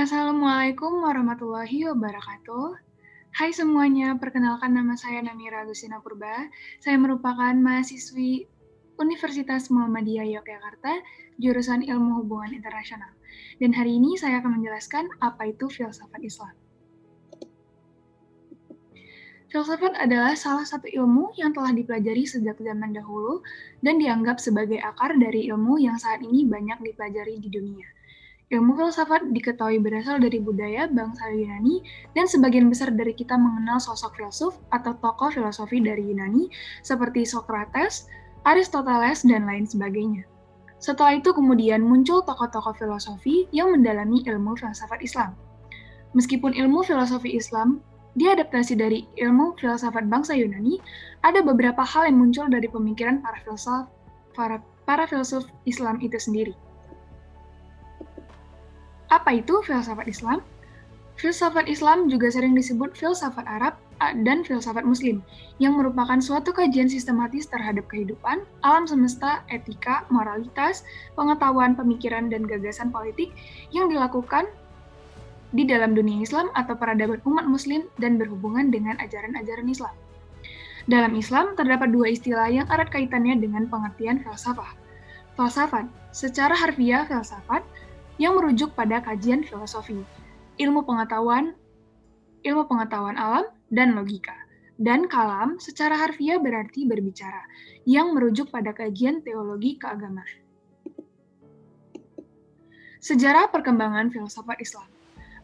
Assalamualaikum warahmatullahi wabarakatuh. Hai semuanya, perkenalkan nama saya Namira Agustina Purba. Saya merupakan mahasiswi Universitas Muhammadiyah Yogyakarta, jurusan Ilmu Hubungan Internasional. Dan hari ini saya akan menjelaskan apa itu filsafat Islam. Filsafat adalah salah satu ilmu yang telah dipelajari sejak zaman dahulu dan dianggap sebagai akar dari ilmu yang saat ini banyak dipelajari di dunia. Ilmu filsafat diketahui berasal dari budaya bangsa Yunani dan sebagian besar dari kita mengenal sosok filsuf atau tokoh filosofi dari Yunani seperti Socrates, Aristoteles, dan lain sebagainya. Setelah itu kemudian muncul tokoh-tokoh filosofi yang mendalami ilmu filsafat Islam. Meskipun ilmu filosofi Islam diadaptasi dari ilmu filsafat bangsa Yunani, ada beberapa hal yang muncul dari pemikiran para filsuf Islam itu sendiri. Apa itu filsafat Islam? Filsafat Islam juga sering disebut filsafat Arab dan filsafat Muslim, yang merupakan suatu kajian sistematis terhadap kehidupan, alam semesta, etika, moralitas, pengetahuan, pemikiran, dan gagasan politik yang dilakukan di dalam dunia Islam atau peradaban umat Muslim dan berhubungan dengan ajaran-ajaran Islam. Dalam Islam, terdapat dua istilah yang erat kaitannya dengan pengertian filsafat. Filsafat, secara harfiah filsafat, yang merujuk pada kajian filosofi, ilmu pengetahuan alam, dan logika. Dan kalam secara harfiah berarti berbicara, yang merujuk pada kajian teologi keagamaan. Sejarah perkembangan filsafat Islam.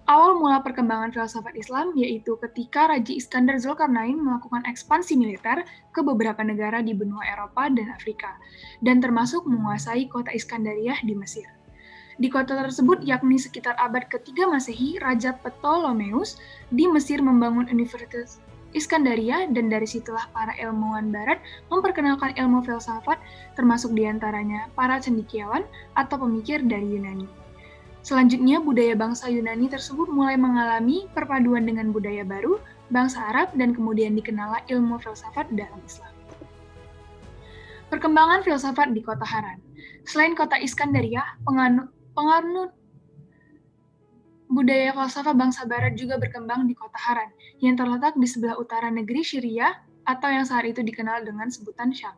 Awal mula perkembangan filsafat Islam yaitu ketika Raja Iskandar Zulkarnain melakukan ekspansi militer ke beberapa negara di benua Eropa dan Afrika, dan termasuk menguasai kota Iskandariah di Mesir. Di kota tersebut, yakni sekitar abad ke-3 Masehi, Raja Ptolemeus di Mesir membangun Universitas Iskandaria, dan dari situlah para ilmuwan barat memperkenalkan ilmu filsafat, termasuk diantaranya para cendekiawan atau pemikir dari Yunani. Selanjutnya, budaya bangsa Yunani tersebut mulai mengalami perpaduan dengan budaya baru, bangsa Arab, dan kemudian dikenallah ilmu filsafat dalam Islam. Perkembangan filsafat di kota Haran. Selain kota Iskandaria, penganut budaya falsafah bangsa barat juga berkembang di kota Haran, yang terletak di sebelah utara negeri Syria atau yang saat itu dikenal dengan sebutan Syam.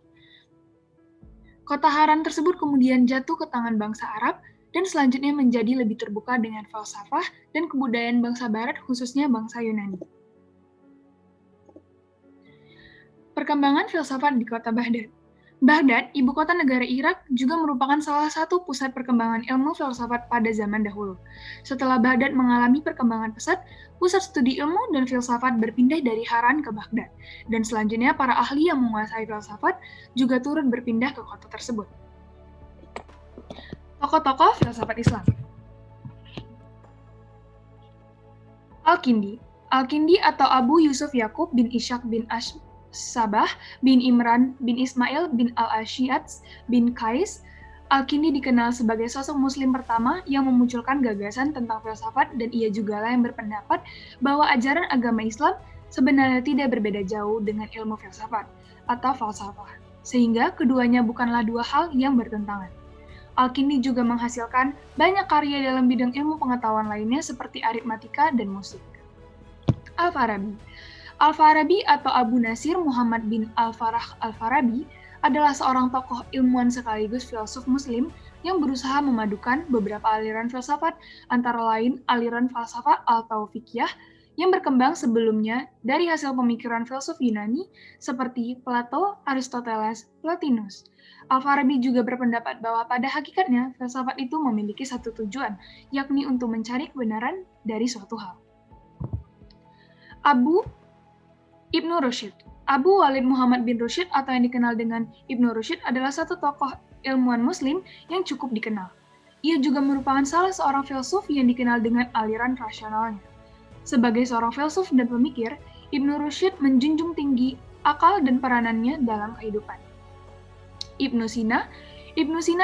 Kota Haran tersebut kemudian jatuh ke tangan bangsa Arab dan selanjutnya menjadi lebih terbuka dengan falsafah dan kebudayaan bangsa barat, khususnya bangsa Yunani. Perkembangan filsafat di kota Baghdad. Baghdad, ibu kota negara Irak, juga merupakan salah satu pusat perkembangan ilmu filsafat pada zaman dahulu. Setelah Baghdad mengalami perkembangan pesat, pusat studi ilmu dan filsafat berpindah dari Haran ke Baghdad, dan selanjutnya para ahli yang menguasai filsafat juga turut berpindah ke kota tersebut. Tokoh-tokoh filsafat Islam. Al-Kindi atau Abu Yusuf Yakub bin Ishaq bin Sabah bin Imran bin Ismail bin al-Ashiyats bin Qais. Al-Kindi dikenal sebagai sosok muslim pertama yang memunculkan gagasan tentang filsafat, dan ia jugalah yang berpendapat bahwa ajaran agama Islam sebenarnya tidak berbeda jauh dengan ilmu filsafat atau falsafah, sehingga keduanya bukanlah dua hal yang bertentangan. Al-Kindi juga menghasilkan banyak karya dalam bidang ilmu pengetahuan lainnya seperti aritmatika dan musik. Al-Farabi atau Abu Nasir Muhammad bin Al-Farah Al-Farabi adalah seorang tokoh ilmuwan sekaligus filsuf muslim yang berusaha memadukan beberapa aliran filsafat, antara lain aliran falsafah al-Taufikiyah yang berkembang sebelumnya dari hasil pemikiran filsuf Yunani seperti Plato, Aristoteles, Plotinus. Al-Farabi juga berpendapat bahwa pada hakikatnya filsafat itu memiliki satu tujuan, yakni untuk mencari kebenaran dari suatu hal. Ibnu Rushd. Abu Walid Muhammad bin Rushd atau yang dikenal dengan Ibnu Rushd adalah satu tokoh ilmuwan muslim yang cukup dikenal. Ia juga merupakan salah seorang filsuf yang dikenal dengan aliran rasionalnya. Sebagai seorang filsuf dan pemikir, Ibnu Rushd menjunjung tinggi akal dan peranannya dalam kehidupan. Ibnu Sina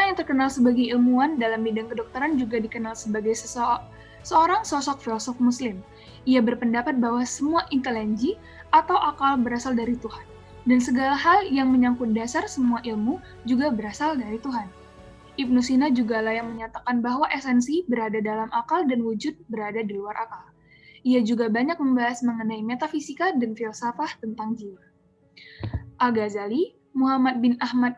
yang terkenal sebagai ilmuwan dalam bidang kedokteran juga dikenal sebagai seorang sosok filsuf muslim. Ia berpendapat bahwa semua intelijensi atau akal berasal dari Tuhan, dan segala hal yang menyangkut dasar semua ilmu juga berasal dari Tuhan. Ibnu Sina juga lah yang menyatakan bahwa esensi berada dalam akal dan wujud berada di luar akal. Ia juga banyak membahas mengenai metafisika dan filsafah tentang jiwa. Al-Ghazali, Muhammad bin Ahmad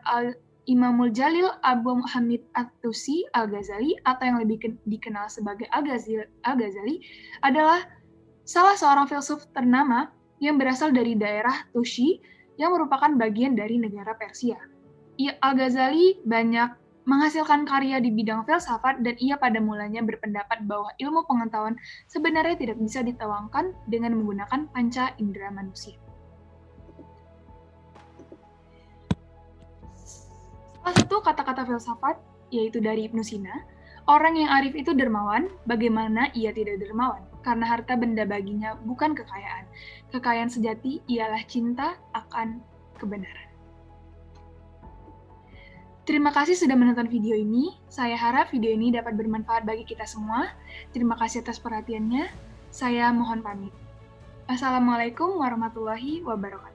Imamul Jalil Abu Hamid At-Tusi Al-Ghazali, atau yang lebih dikenal sebagai Al-Ghazali, adalah salah seorang filsuf ternama yang berasal dari daerah Tusi yang merupakan bagian dari negara Persia. Al-Ghazali banyak menghasilkan karya di bidang filsafat dan ia pada mulanya berpendapat bahwa ilmu pengetahuan sebenarnya tidak bisa dituangkan dengan menggunakan panca indera manusia. Salah satu kata-kata filsafat, yaitu dari Ibnu Sina, orang yang arif itu dermawan, bagaimana ia tidak dermawan? Karena harta benda baginya bukan kekayaan. Kekayaan sejati ialah cinta akan kebenaran. Terima kasih sudah menonton video ini. Saya harap video ini dapat bermanfaat bagi kita semua. Terima kasih atas perhatiannya. Saya mohon pamit. Assalamualaikum warahmatullahi wabarakatuh.